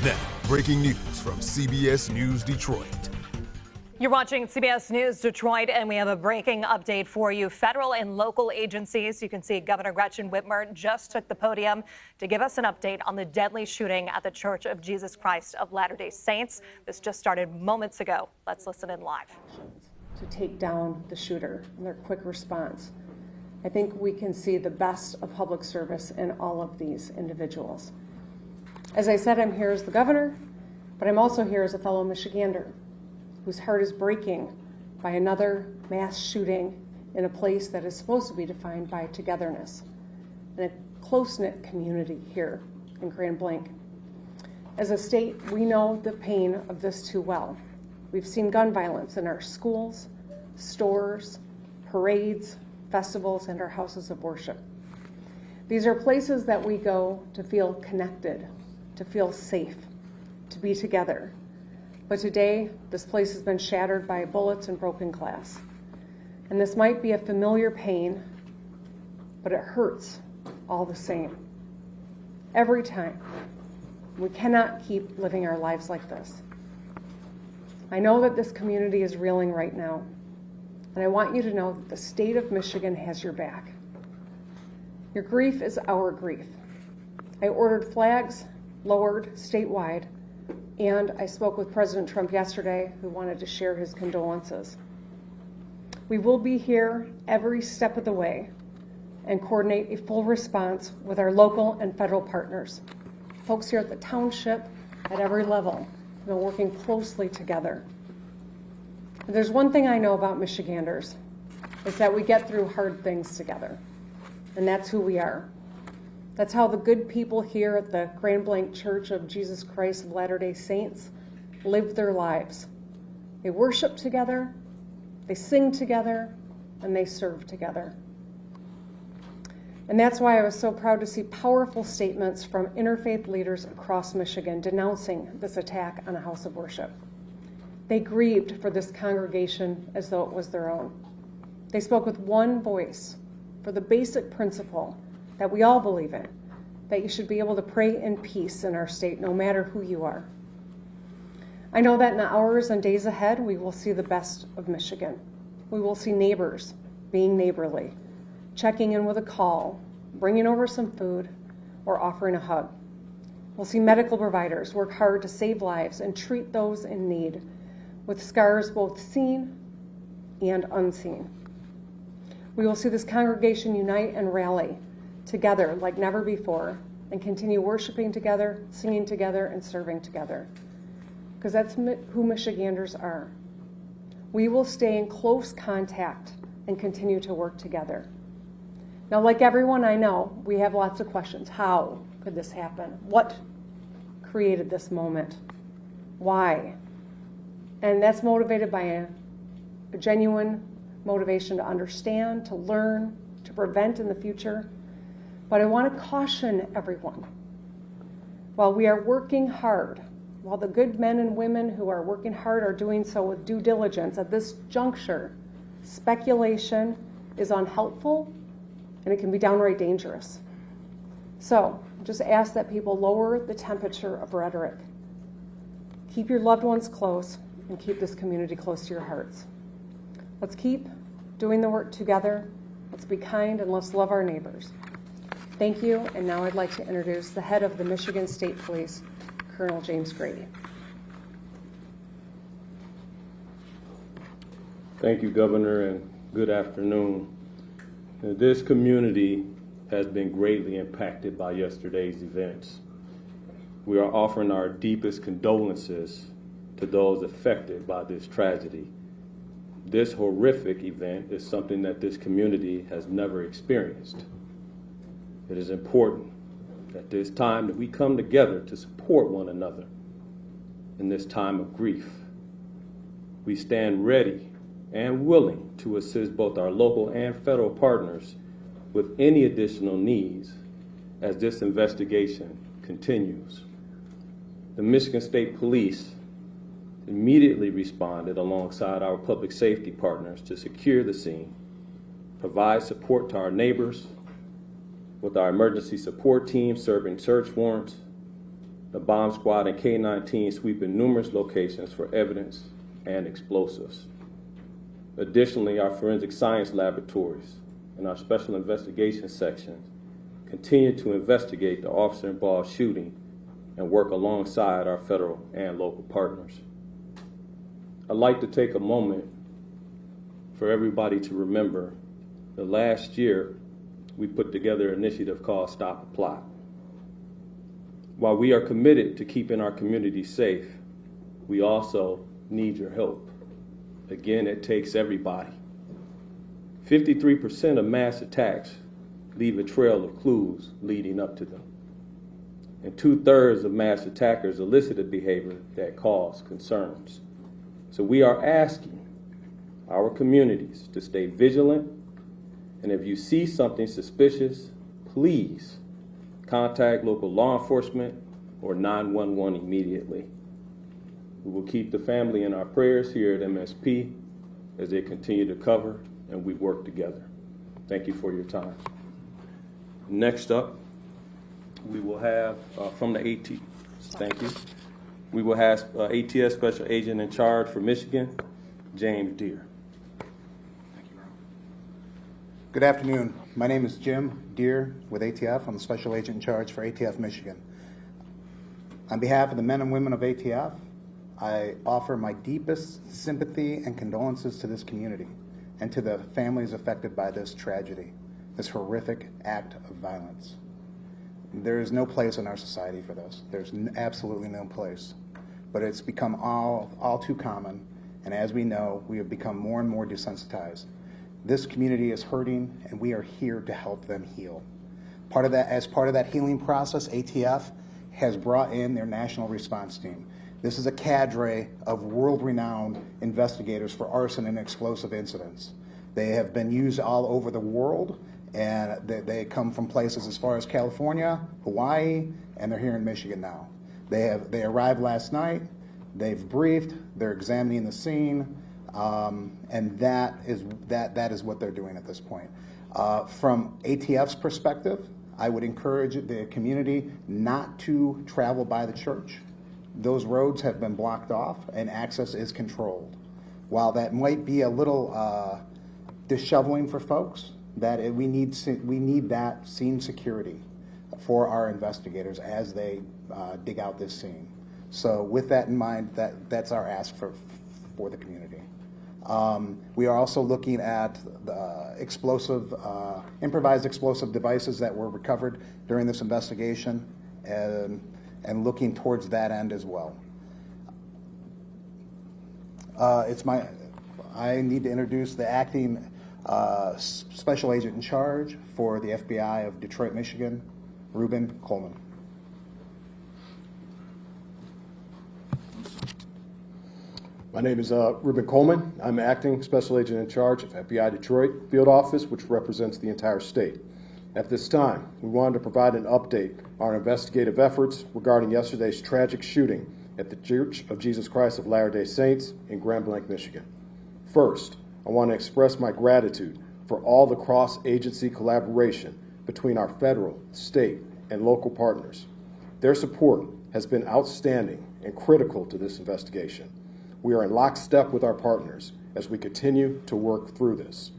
Now, breaking news from CBS News Detroit. You're watching CBS News Detroit, and we have a breaking update for you. Federal and local agencies, you can see Governor Gretchen Whitmer just took the podium to give us an update on the deadly shooting at the Church of Jesus Christ of Latter-day Saints. This just started moments ago. Let's listen in live. To take down the shooter and their quick response. I think we can see the best of public service in all of these individuals. As I said, I'm here as the governor, but I'm also here as a fellow Michigander whose heart is breaking by another mass shooting in a place that is supposed to be defined by togetherness and a close-knit community here in Grand Blanc. As a state, we know the pain of this too well. We've seen gun violence in our schools, stores, parades, festivals, and our houses of worship. These are places that we go to feel connected, to feel safe, to be together. But today, this place has been shattered by bullets and broken glass. And this might be a familiar pain, but it hurts all the same. Every time. We cannot keep living our lives like this. I know that this community is reeling right now, and I want you to know that the state of Michigan has your back. Your grief is our grief. I ordered flags lowered statewide, and I spoke with President Trump yesterday, who wanted to share his condolences. We will be here every step of the way and coordinate a full response with our local and federal partners. Folks here at the township, at every level, have been working closely together. If there's one thing I know about Michiganders, it's that we get through hard things together, and that's who we are. That's how the good people here at the Grand Blanc Church of Jesus Christ of Latter-day Saints live their lives. They worship together, they sing together, and they serve together. And that's why I was so proud to see powerful statements from interfaith leaders across Michigan denouncing this attack on a house of worship. They grieved for this congregation as though it was their own. They spoke with one voice for the basic principle that we all believe in, that you should be able to pray in peace in our state, no matter who you are. I know that in the hours and days ahead, we will see the best of Michigan. We will see neighbors being neighborly, checking in with a call, bringing over some food, or offering a hug. We'll see medical providers work hard to save lives and treat those in need, with scars both seen and unseen. We will see this congregation unite and rally together like never before and continue worshiping together, singing together, and serving together. Because that's who Michiganders are. We will stay in close contact and continue to work together. Now, like everyone I know, we have lots of questions. How could this happen? What created this moment? Why? And that's motivated by a genuine motivation to understand, to learn, to prevent in the future. But I want to caution everyone. While we are working hard, while the good men and women who are working hard are doing so with due diligence at this juncture, speculation is unhelpful and it can be downright dangerous. So just ask that people lower the temperature of rhetoric. Keep your loved ones close and keep this community close to your hearts. Let's keep doing the work together. Let's be kind and let's love our neighbors. Thank you, and now I'd like to introduce the head of the Michigan State Police, Colonel James Grady. Thank you, Governor, and good afternoon. This community has been greatly impacted by yesterday's events. We are offering our deepest condolences to those affected by this tragedy. This horrific event is something that this community has never experienced. It is important at this time that we come together to support one another in this time of grief. We stand ready and willing to assist both our local and federal partners with any additional needs as this investigation continues. The Michigan State Police immediately responded alongside our public safety partners to secure the scene, provide support to our neighbors, with our emergency support team serving search warrants, The bomb squad and K-19 sweeping numerous locations for evidence and explosives. Additionally, our forensic science laboratories and our special investigation sections continue to investigate the officer-involved shooting and work alongside our federal and local partners. I'd like to take a moment for everybody to remember that last year we put together an initiative called Stop a Plot. While we are committed to keeping our community safe, we also need your help. Again, it takes everybody. 53% of mass attacks leave a trail of clues leading up to them. And 2/3 of mass attackers elicited behavior that caused concerns. So we are asking our communities to stay vigilant, and if you see something suspicious, please contact local law enforcement or 911 immediately. We will keep the family in our prayers here at MSP as they continue to cover and we work together. Thank you for your time. Next up, we will have from the AT. Thank you. We will have ATS Special Agent in Charge for Michigan, James Deere. Thank you, Ron. Good afternoon. My name is Jim Deere with ATF. I'm the Special Agent in Charge for ATF Michigan. On behalf of the men and women of ATF, I offer my deepest sympathy and condolences to this community and to the families affected by this tragedy, this horrific act of violence. There is no place in our society for this. There's absolutely no place. But it's become all too common, and as we know, we have become more and more desensitized. This community is hurting, and we are here to help them heal. As part of that healing process, ATF has brought in their national response team. This is a cadre of world-renowned investigators for arson and explosive incidents. They have been used all over the world, and they come from places as far as California, Hawaii, and they're here in Michigan now. They arrived last night, they've briefed, they're examining the scene, and that is what they're doing at this point. From ATF's perspective, I would encourage the community not to travel by the church. Those roads have been blocked off and access is controlled. While that might be a little disheveling for folks, we need that scene security for our investigators as they dig out this scene. So with that in mind, that's our ask for the community. We are also looking at the improvised explosive devices that were recovered during this investigation and looking towards that end as well. I need to introduce the acting Special Agent in Charge for the FBI of Detroit, Michigan, Ruben Coleman. My name is Ruben Coleman. I'm acting Special Agent in Charge of FBI Detroit Field Office, which represents the entire state. At this time, we wanted to provide an update on our investigative efforts regarding yesterday's tragic shooting at the Church of Jesus Christ of Latter-day Saints in Grand Blanc, Michigan. First, I want to express my gratitude for all the cross-agency collaboration between our federal, state, and local partners. Their support has been outstanding and critical to this investigation. We are in lockstep with our partners as we continue to work through this.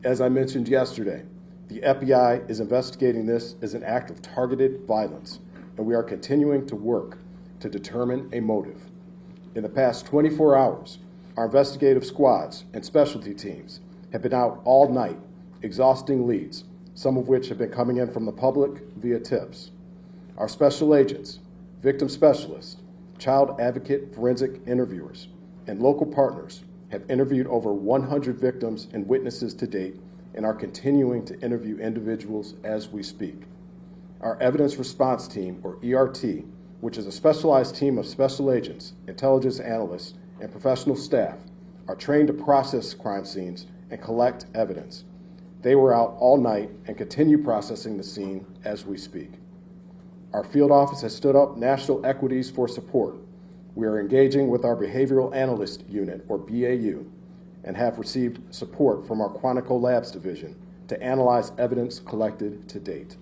As I mentioned yesterday, the FBI is investigating this as an act of targeted violence, and we are continuing to work to determine a motive. In the past 24 hours, our investigative squads and specialty teams have been out all night, exhausting leads, some of which have been coming in from the public via tips. Our special agents, victim specialists, child advocate forensic interviewers, and local partners have interviewed over 100 victims and witnesses to date and are continuing to interview individuals as we speak. Our Evidence Response Team, or ERT, which is a specialized team of special agents, intelligence analysts, and professional staff, are trained to process crime scenes and collect evidence. They were out all night and continue processing the scene as we speak. Our field office has stood up national equities for support. We are engaging with our Behavioral Analyst Unit, or BAU, and have received support from our Quantico Labs Division to analyze evidence collected to date.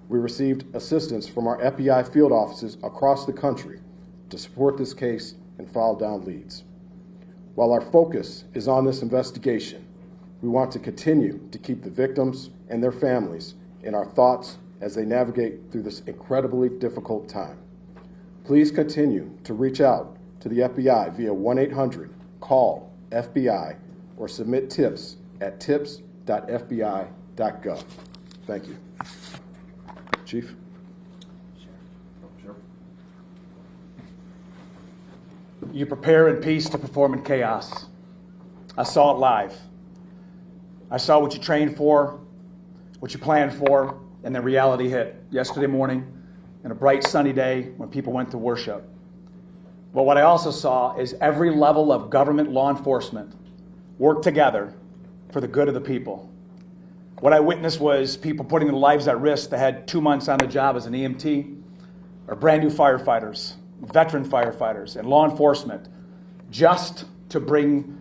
We received assistance from our FBI field offices across the country to support this case and follow down leads. While our focus is on this investigation, we want to continue to keep the victims and their families in our thoughts as they navigate through this incredibly difficult time. Please continue to reach out to the FBI via 1-800-CALL-FBI or submit tips at tips.fbi.gov. Thank you. Chief? You prepare in peace to perform in chaos. I saw it live. I saw what you trained for, what you planned for, and then reality hit yesterday morning on a bright sunny day when people went to worship. But what I also saw is every level of government law enforcement work together for the good of the people. What I witnessed was people putting their lives at risk that had 2 months on the job as an EMT, or brand new firefighters, veteran firefighters, and law enforcement, just to bring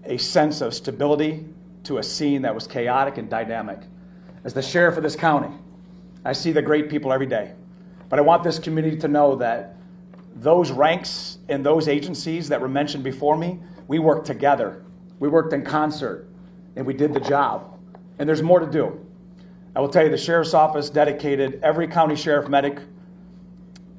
a sense of stability to a scene that was chaotic and dynamic. As the sheriff of this county, I see the great people every day. But I want this community to know that those ranks and those agencies that were mentioned before me, we worked together. We worked in concert, and we did the job. And there's more to do. I will tell you, the sheriff's office dedicated every county sheriff medic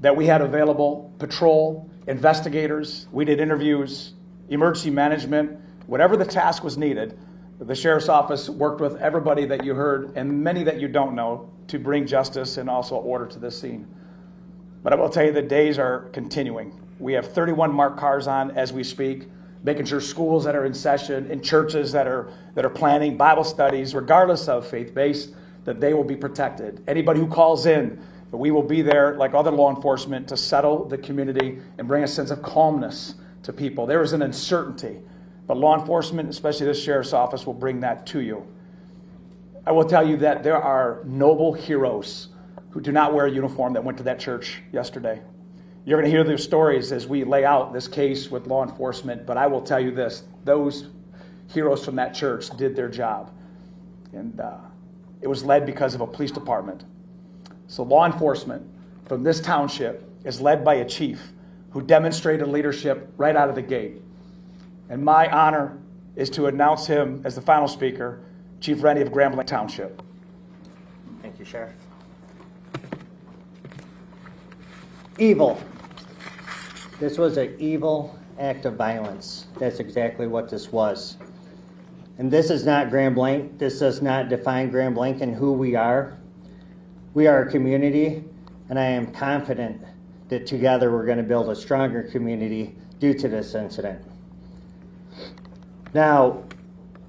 that we had available, patrol, investigators. We did interviews, emergency management, whatever the task was needed. The sheriff's office worked with everybody that you heard and many that you don't know to bring justice and also order to this scene. But I will tell you, the days are continuing. We have 31 marked cars on as we speak, making sure schools that are in session, in churches that are planning Bible studies, regardless of faith-based, that they will be protected. Anybody who calls in, we will be there like other law enforcement to settle the community and bring a sense of calmness to people. There is an uncertainty, but law enforcement, especially this sheriff's office, will bring that to you. I will tell you that there are noble heroes who do not wear a uniform that went to that church yesterday. You're going to hear their stories as we lay out this case with law enforcement, but I will tell you this, those heroes from that church did their job. And it was led because of a police department. So law enforcement from this township is led by a chief who demonstrated leadership right out of the gate. And my honor is to announce him as the final speaker, Chief Rennie of Grand Blanc Township. Thank you, Sheriff. Evil. This was an evil act of violence. That's exactly what this was. And this is not Grand Blanc. This does not define Grand Blanc and who we are. We are a community, and I am confident that together we're going to build a stronger community due to this incident. Now,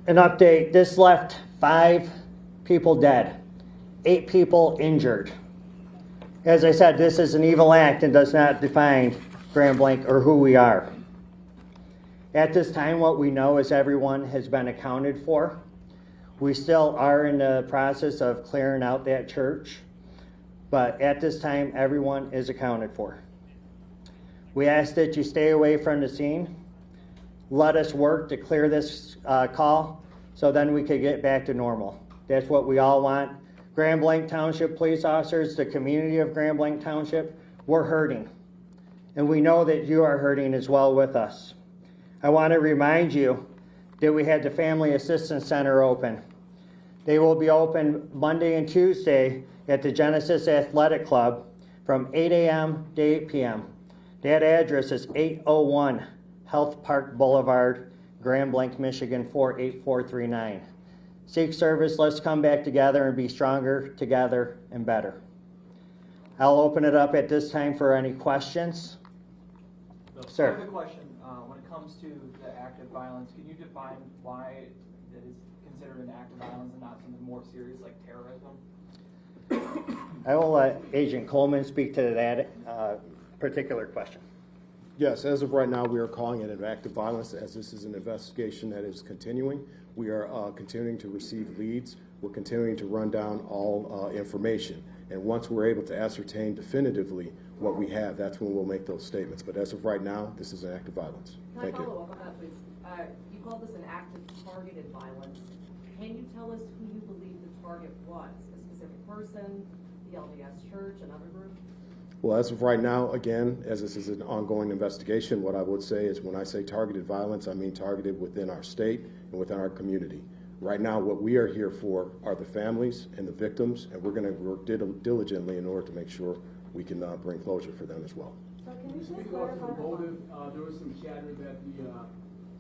an update. This left 5 people dead, 8 people injured. As I said, this is an evil act and does not define Grand Blanc or who we are. At this time, what we know is everyone has been accounted for. We still are in the process of clearing out that church, but at this time, everyone is accounted for. We ask that you stay away from the scene. Let us work to clear this call so then we can get back to normal. That's what we all want. Grand Blanc Township police officers, the community of Grand Blanc Township, we're hurting. And we know that you are hurting as well with us. I want to remind you that we had the Family Assistance Center open. They will be open Monday and Tuesday at the Genesis Athletic Club from 8 a.m. to 8 p.m. That address is 801 Health Park Boulevard, Grand Blanc, Michigan 48439. Seek service, let's come back together and be stronger together and better. I'll open it up at this time for any questions. Sir. I have a question. When it comes to the act of violence, can you define why it is considered an act of violence and not something more serious like terrorism? I will let Agent Coleman speak to that particular question. Yes, as of right now, we are calling it an act of violence as this is an investigation that is continuing. We are continuing to receive leads. We're continuing to run down all information. And once we're able to ascertain definitively what we have, that's when we'll make those statements. But as of right now, this is an act of violence. Thank you. Can I follow up on that, please? You called this an act of targeted violence. Can you tell us who you believe the target was? A specific person, the LDS Church, another group? Well, as of right now, again, as this is an ongoing investigation, what I would say is when I say targeted violence, I mean targeted within our state and within our community. Right now, what we are here for are the families and the victims, and we're going to work diligently in order to make sure we can bring closure for them as well. So can you just Speaking of the motive, there was some chatter that the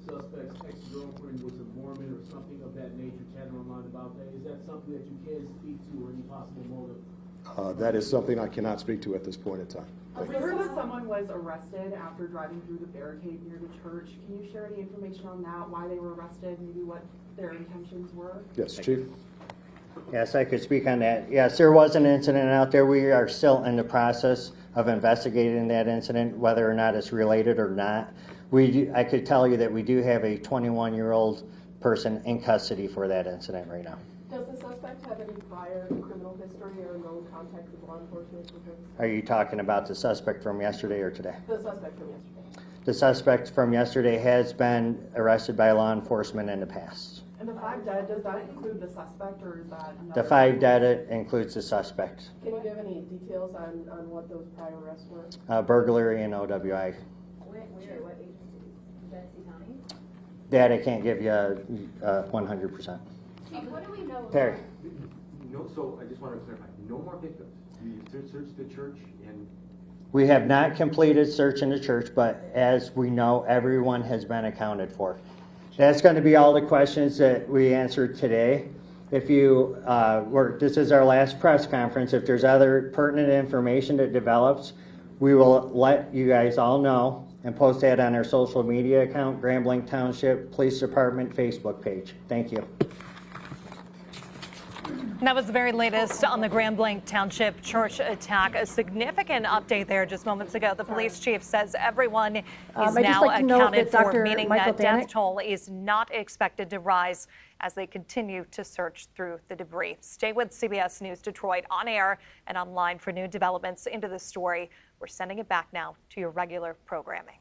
suspect's ex-girlfriend was a Mormon or something of that nature, chatter online about that. Is that something that you can speak to, or any possible motive? That is something I cannot speak to at this point in time. We heard that someone was arrested after driving through the barricade near the church. Can you share any information on that, why they were arrested, maybe what their intentions were? Yes, Chief. Yes, I could speak on that. Yes, there was an incident out there. We are still in the process of investigating that incident, whether or not it's related or not. I could tell you that we do have a 21-year-old person in custody for that incident right now. Does the suspect have any prior criminal history or no contact with law enforcement? Are you talking about the suspect from yesterday or today? The suspect from yesterday. The suspect from yesterday has been arrested by law enforcement in the past. And the 5 dead, does that include the suspect, or is that another? The 5 dead includes the suspect. Can you give any details on what those prior arrests were? Burglary and OWI. Where, what agencies? Genesee County? That I can't give you 100%. Chief, what do we know? Terry. No, so I just want to clarify, no more victims. You searched the church and... We have not completed search in the church, but as we know, everyone has been accounted for. That's going to be all the questions that we answered today. If you this is our last press conference. If there's other pertinent information that develops, we will let you guys all know and post that on our social media account, Grand Blanc Township Police Department Facebook page. Thank you. And that was the very latest on the Grand Blanc Township church attack. A significant update there just moments ago. The police chief says everyone is now accounted for, meaning that death toll is not expected to rise as they continue to search through the debris. Stay with CBS News Detroit on air and online for new developments into the story. We're sending it back now to your regular programming.